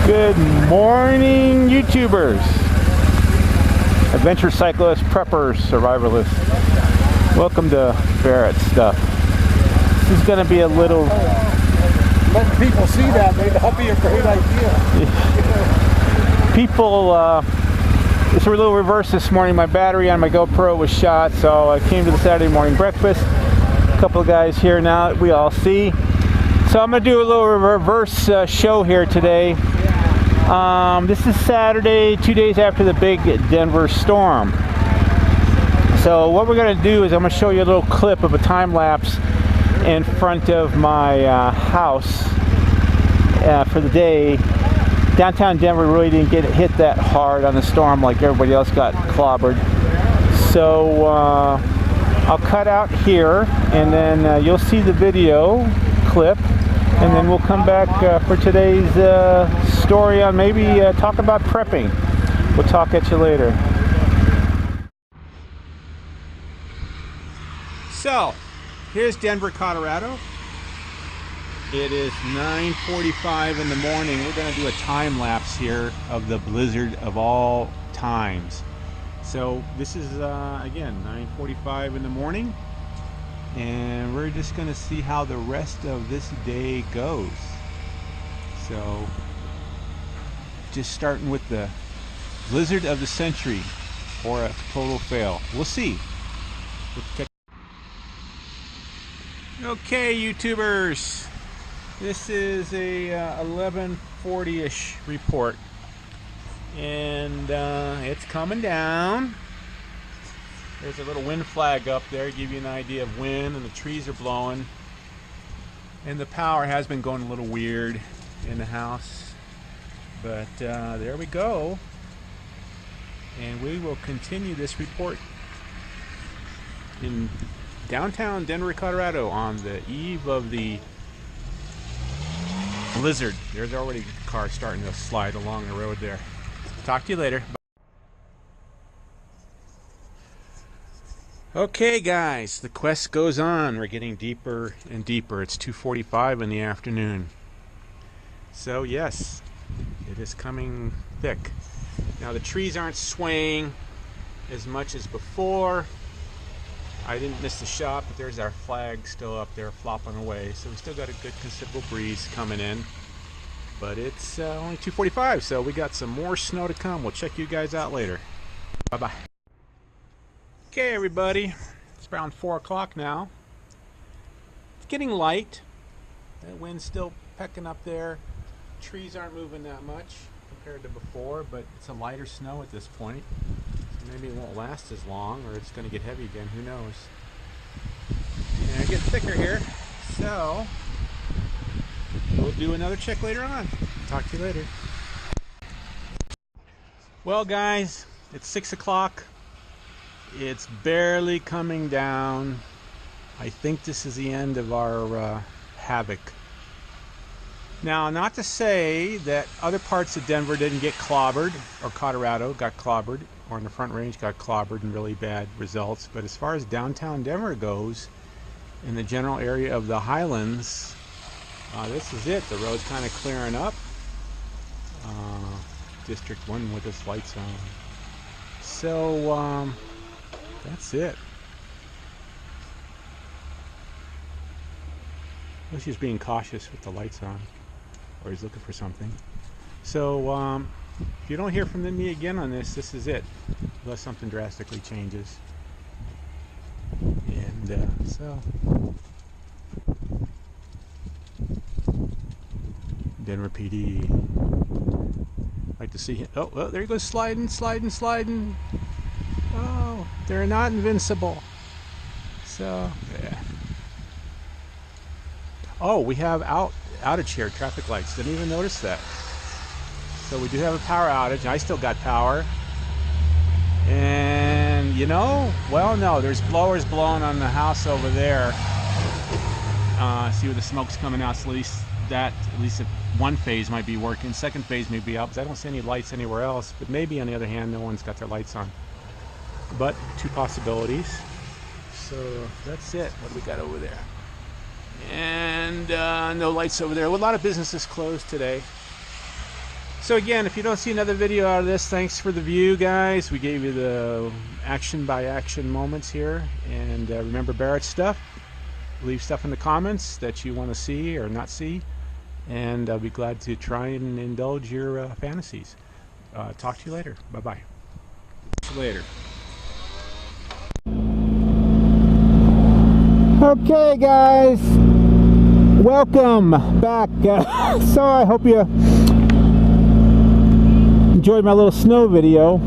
Good morning, YouTubers, adventure cyclists, preppers, survivalists. Welcome to Barrett Stuff. This is going to be a little... Letting people see that may not be a great idea. People, it's a little reverse this morning. My battery on my GoPro was shot, so I came to the Saturday morning breakfast. A couple of guys here now that we all see. So I'm going to do a little reverse show here today. This is Saturday, 2 days after the big Denver storm. So what we're going to do is I'm going to show you a little clip of a time lapse in front of my house for the day. Downtown Denver really didn't get hit that hard on the storm like everybody else got clobbered. So I'll cut out here and then you'll see the video clip, and then we'll come back for today's story on maybe talk about prepping. We'll talk at you later. So here's Denver, Colorado. It is 9:45 in the morning. We're going to do a time lapse here of the blizzard of all times. So this is again 9:45 in the morning, and we're just going to see how the rest of this day goes. So just starting with the blizzard of the century or a total fail. We'll see. Okay, YouTubers, this is a 11:40-ish report, and it's coming down. There's a little wind flag up there, give you an idea of wind, and the trees are blowing, and the power has been going a little weird in the house, but there we go, and we will continue this report in downtown Denver, Colorado on the eve of the blizzard. There's already cars starting to slide along the road there. Talk to you later. Okay guys, the quest goes on. We're getting deeper and deeper. It's 2:45 in the afternoon. So yes, it is coming thick. Now the trees aren't swaying as much as before. I didn't miss the shot, but there's our flag still up there flopping away. So we still got a good considerable breeze coming in. But it's only 2:45, so we got some more snow to come. We'll check you guys out later. Bye-bye. Okay, everybody. It's around 4 o'clock now. It's getting light. That wind's still pecking up there. Trees aren't moving that much compared to before, but it's a lighter snow at this point. Maybe it won't last as long, or it's going to get heavy again. Who knows? And it gets thicker here, so we'll do another check later on. Talk to you later. Well, guys, it's 6 o'clock. It's barely coming down. I think this is the end of our havoc. Now, not to say that other parts of Denver didn't get clobbered, or Colorado got clobbered, or in the Front Range got clobbered in really bad results, but as far as downtown Denver goes, in the general area of the Highlands, this is it. The road's kind of clearing up. District 1 with its lights on. So that's it. Well, she's being cautious with the lights on, or he's looking for something. So if you don't hear from me again on this, this is it, unless something drastically changes. And so Denver PD, like to see him. Oh, well, there he goes, sliding. Oh, they're not invincible. So yeah. Oh, we have outage here, traffic lights. Didn't even notice that. So we do have a power outage. I still got power. And you know, well, no, there's blowers blowing on the house over there. See where the smoke's coming out. So at least one phase might be working. Second phase may be out, because I don't see any lights anywhere else. But maybe on the other hand, no one's got their lights on. But two possibilities. So that's it. What do we got over there? And no lights over there. Well, a lot of businesses closed today. So again, if you don't see another video out of this, thanks for the view, guys. We gave you the action by action moments here. And remember Barrett's stuff. Leave stuff in the comments that you want to see or not see. And I'll be glad to try and indulge your fantasies. Talk to you later. Bye-bye. See you later. Okay, guys. Welcome back. So I hope you enjoyed my little snow video.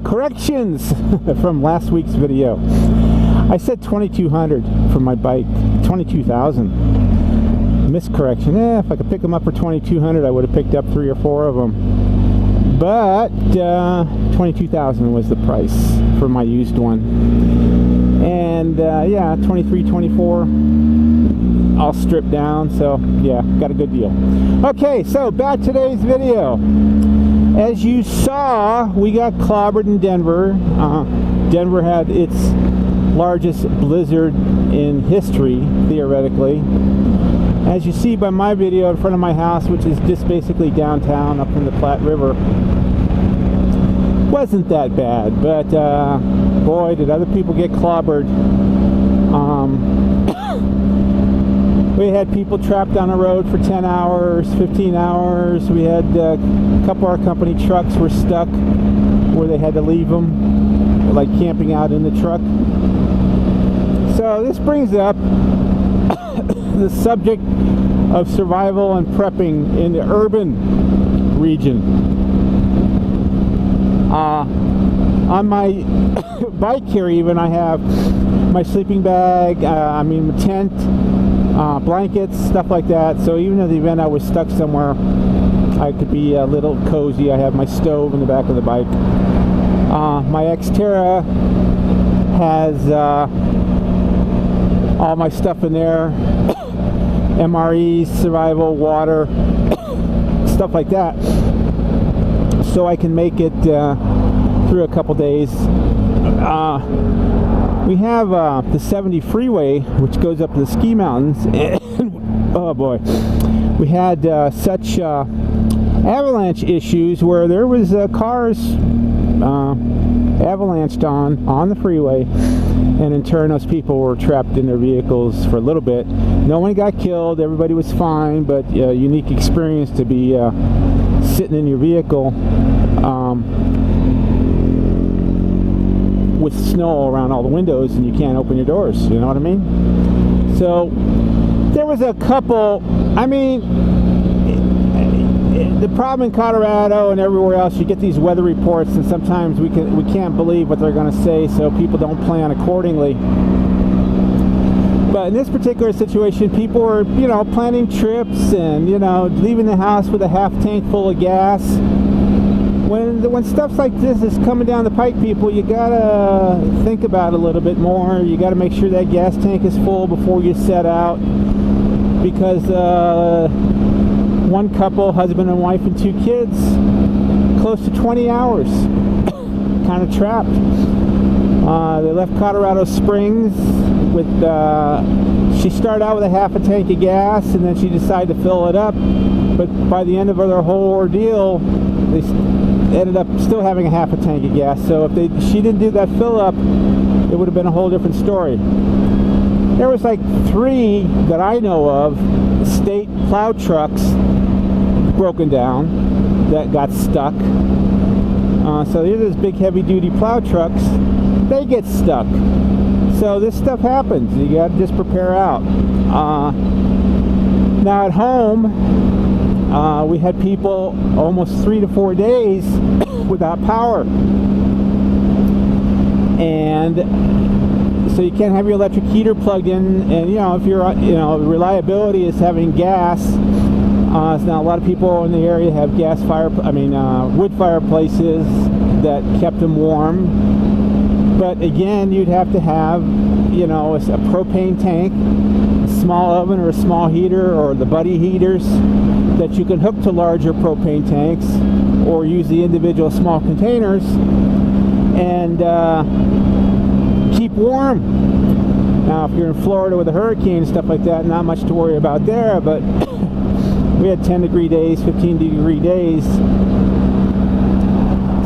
Corrections from last week's video. I said 2,200 for my bike. 22,000. Miscorrection. If I could pick them up for 2,200, I would have picked up 3 or 4 of them. But 22,000 was the price for my used one. And yeah, 23, 24. All stripped down, so yeah, got a good deal. Okay, so back to today's video. As you saw, we got clobbered in Denver. Denver had its largest blizzard in history, theoretically. As you see by my video in front of my house, which is just basically downtown up in the Platte River, wasn't that bad, but boy, did other people get clobbered. We had people trapped on the road for 10 hours, 15 hours. We had a couple of our company trucks were stuck where they had to leave them, like camping out in the truck. So this brings up the subject of survival and prepping in the urban region. On my bike here even, I have my sleeping bag, my tent, blankets, stuff like that. So even in the event I was stuck somewhere, I could be a little cozy. I have my stove in the back of the bike. My Xterra has all my stuff in there. MREs, survival, water, stuff like that. So I can make it through a couple days. We have the 70 freeway, which goes up to the ski mountains, and oh boy, we had such avalanche issues where there was cars avalanched on the freeway, and in turn those people were trapped in their vehicles for a little bit. No one got killed, everybody was fine, but a unique experience to be sitting in your vehicle with snow around all the windows and you can't open your doors, you know what I mean? So there was a couple, the problem in Colorado and everywhere else, you get these weather reports and sometimes we can't believe what they're going to say, so people don't plan accordingly. But in this particular situation, people were, planning trips and, leaving the house with a half tank full of gas. When stuff like this is coming down the pike, people, you gotta think about it a little bit more. You gotta make sure that gas tank is full before you set out, because one couple, husband and wife and 2 kids, close to 20 hours, kind of trapped. They left Colorado Springs with, she started out with a half a tank of gas and then she decided to fill it up, but by the end of their whole ordeal, they ended up still having a half a tank of gas. So if she didn't do that fill up, it would have been a whole different story. There was like 3 that I know of, state plow trucks broken down that got stuck. So these are those big heavy duty plow trucks, they get stuck. So this stuff happens, you got to just prepare out. Now at home, we had people almost 3 to 4 days without power, and so you can't have your electric heater plugged in. And if you're reliability is having gas. Now a lot of people in the area have wood fireplaces that kept them warm, but again, you'd have to have a propane tank, a small oven or a small heater, or the buddy heaters that you can hook to larger propane tanks, or use the individual small containers and keep warm. Now if you're in Florida with a hurricane and stuff like that, not much to worry about there, but we had 10-degree days, 15-degree days.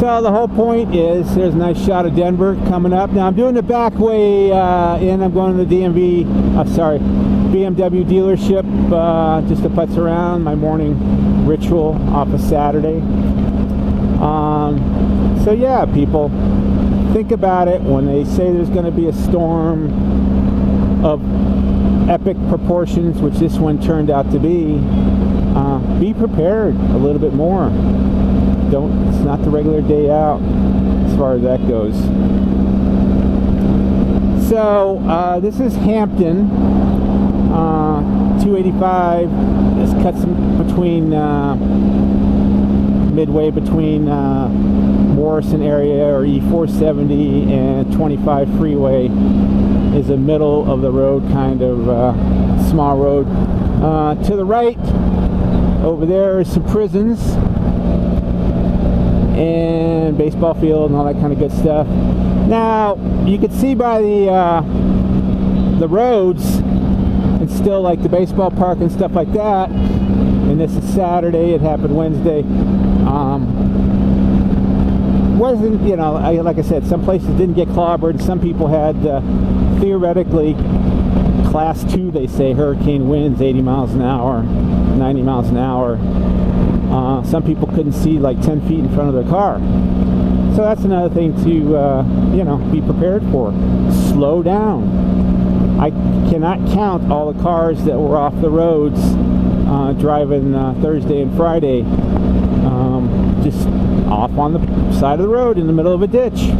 So the whole point is, there's a nice shot of Denver coming up. Now I'm doing the back way in. I'm going to the BMW dealership just to putz around, my morning ritual off of Saturday. So yeah, people, think about it. When they say there's going to be a storm of epic proportions, which this one turned out to be prepared a little bit more. It's not the regular day out as far as that goes. So this is Hampton, 285. This cuts between midway between Morrison area, or E470 and 25 freeway, is a middle of the road kind of small road. To the right over there is some prisons and baseball field and all that kind of good stuff. Now you can see by the roads, it's still like the baseball park and stuff like that. And this is Saturday. It happened Wednesday. Wasn't, you know, like I said, some places didn't get clobbered. Some people had theoretically class 2, they say, hurricane winds, 80 miles an hour, 90 miles an hour. Some people couldn't see like 10 feet in front of their car. So that's another thing to, you know, be prepared for. Slow down. I cannot count all the cars that were off the roads driving Thursday and Friday, just off on the side of the road in the middle of a ditch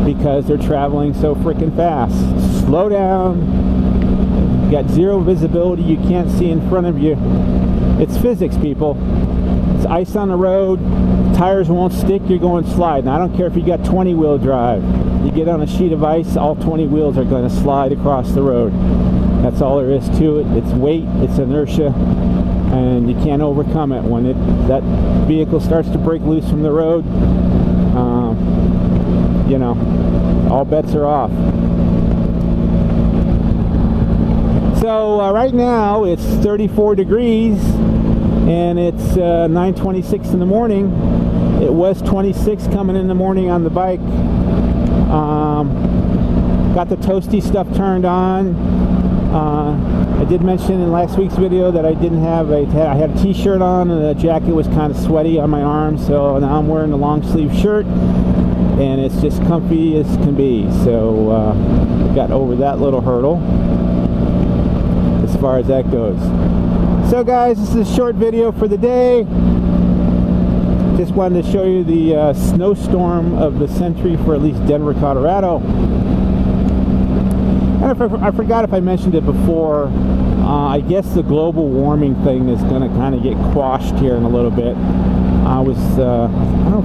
because they're traveling so freaking fast. Slow down. You got zero visibility. You can't see in front of you. It's physics, people. It's ice on the road. Tires won't stick. You're going slide. Now, I don't care if you got 20-wheel drive. You get on a sheet of ice, all 20 wheels are going to slide across the road. That's all there is to it. It's weight, it's inertia, and you can't overcome it. When that vehicle starts to break loose from the road, you know, all bets are off. So right now it's 34 degrees and it's 9:26 in the morning. It was 26 coming in the morning on the bike. Got the toasty stuff turned on. I did mention in last week's video that I didn't have I had a t-shirt on and the jacket was kind of sweaty on my arms, so now I'm wearing a long sleeve shirt and it's just comfy as can be. So got over that little hurdle as far as that goes. So guys, this is a short video for the day. Just wanted to show you the snowstorm of the century for at least Denver, Colorado. And I forgot if I mentioned it before, I guess the global warming thing is going to kind of get quashed here in a little bit. I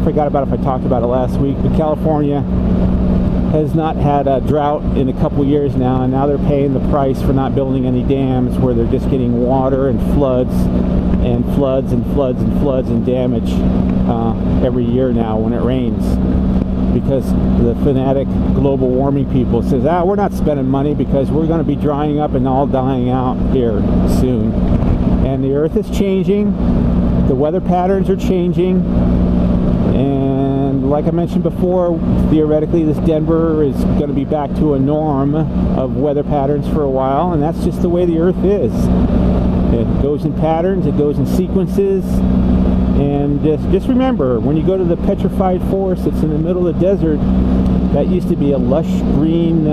forgot about if I talked about it last week, but California has not had a drought in a couple years now, and now they're paying the price for not building any dams, where they're just getting water and floods and floods and floods and floods and damage every year now when it rains, because the fanatic global warming people says, we're not spending money because we're going to be drying up and all dying out here soon. And the earth is changing, the weather patterns are changing, and like I mentioned before, theoretically this Denver is going to be back to a norm of weather patterns for a while, and that's just the way the earth is. It goes in patterns, it goes in sequences, and just remember, when you go to the petrified forest that's in the middle of the desert, that used to be a lush green,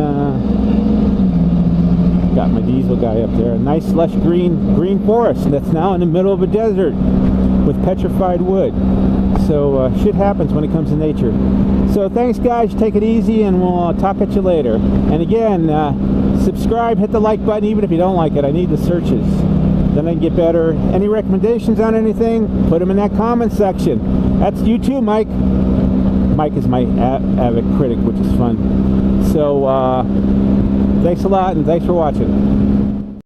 got my diesel guy up there, a nice lush green forest that's now in the middle of a desert with petrified wood. So shit happens when it comes to nature. So thanks guys, take it easy, and we'll talk at you later. And again, subscribe, hit the like button even if you don't like it. I need the searches. Then I can get better. Any recommendations on anything, put them in that comment section. That's you too, Mike. Mike is my avid critic, which is fun. So thanks a lot, and thanks for watching.